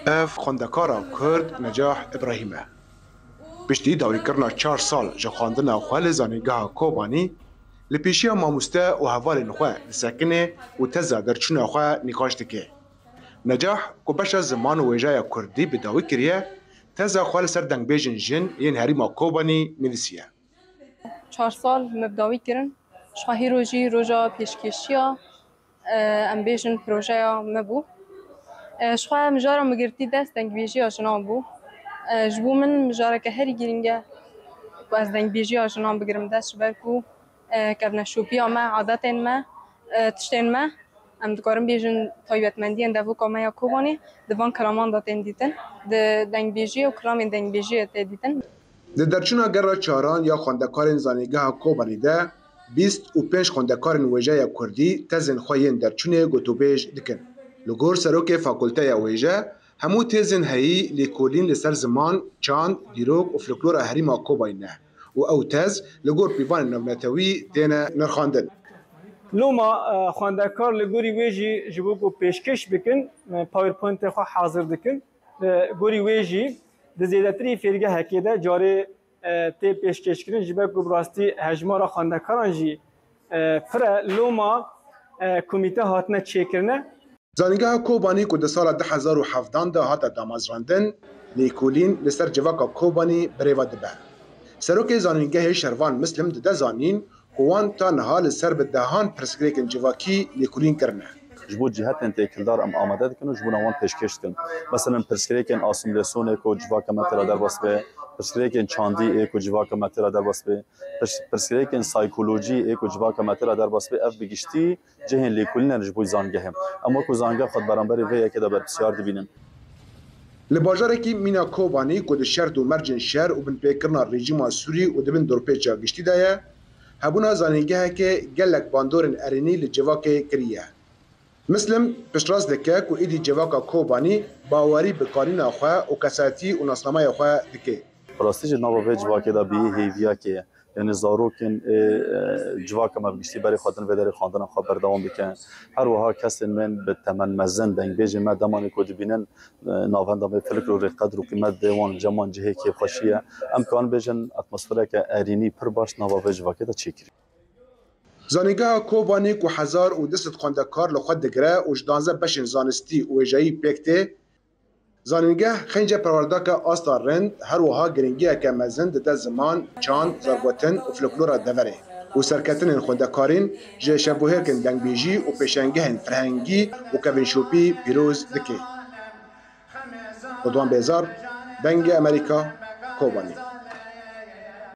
اف خوندکارا کرد نجاح ابراهیمه پشتی داوری کرنا 4 سال جا خواندنا خواه زانیگاه کوبانی لپیشیا ماموسته و حوال نخواه لسکنه و تزا درچون خواه نقاش دکه. نجاح کو بشا زمان و ویجای کردی به داوی کریه تزا خواه لسر دنگ بیجن جن ین هریما کوبانی ملیسیه. 4 سال مبداوی کرن شخواهی روژی روژا پیشکشیا ام بیجن پروژه مبو شخواه مجارا مگرتی دست دنگ بیجی آجنان بو جبو من مجارا که هری گرینگه و از دنگ بیجی آجنان بگرم دست برکو که شوپی ما عادتین ما تشتین ما ام دکارم بیجن تایبتمندی اندفو که ما یا کوبانی دوان کلامان داتین دیتن دنگ بیجی و کلام دنگ بیجی دیتن. درچونا گرا چاران یا خوندکارن زانیگاه کوبانی ده 25 خوندکارن ویجای کردی تزن خوین درچونه گوتوبیج دکن. لگور سروک فاکولته ویجا همو تزن هایی لیکولین لسر زمان چاند دیروگ و فلکلور هریما کوبانی نه و او تز لگور پیوان نونتوی تینا نرخاندن. لوما خواندکار لگوری ویجی جبوکو پیشکش بکن پاورپوینت خو حاضر دکن گوری ویجی د زیاتری فرقه حقیقه جاری تی پیشکش کردن جبوکو براستی هجمارا خواندکاران جی پر لوما کمیته هاتنه چیکرنه. زانیگاه کوبانی که در سال 2017 ده هات دامازراندن لیکولین لسر جواکا کوبانی بریوا دبه. سروک زانیگاه شروان مسلم ده زانین کوان تا نهال سر به دهان پرسکریکن جواکی لیکولین کرنه. جبو جهات انتقالدار ام آماده دکن جبو نوان پیشکش کن. مثلا پرسکریکن آسیمیلاسیون اکو جواکا متر در واسه پرسکریکن چاندی اکو جواکا متر در واسه پرسکریکن سایکولوژی اکو جواکا متر در واسه اف بگشتی جهن لیکولین جبو زانگه اما کو زانگه خود برانبری وی که دبر بسیار دبینن. لباجاره کی مینا کوبانی کود شرط و مرجن شهر و بن پیکرنا رژیم سوری و دبن دورپیچا گشتی دایه هبونا زانیگه که گلک باندورن ارینی لجواکه کریه. مسلم پشتراز دکه که ایدی جواکا کوبانی باوری بکارین خواه و کساتی و ناسنامه خواه دکه. پراستیج نوابه جواکه دا بیه هیویا که یعنی زاروکن جواکه ما بگشتی برای خواندن و در خواندن خواه بردوام بکن. هر وها کسی من به تمن مزن دنگ بیجی ما دمانی کود بینن ناونده به فلک رو قدر و قیمت دیوان جمان جهه که خوشیه امکان بیجن اتمسفره که ارینی پر باش نوابه جواکه دا چیکری. زانیگاه کوبانی که 1200 خوندکار لخود دگره و 12 بشن زانستی و ویجایی پیکته زانیگاه خنجه پروردک آستا رند هر وها گرنگیه که مزن ده زمان چاند زرگوتن و فلکلورا دوره و سرکتن خوندکارین جه شبوهر کن دنگ بیجی و پیشنگه فرهنگی و کوین شوپی پیروز دکه. رضوان بیزار دنگ امریکا کوبانی.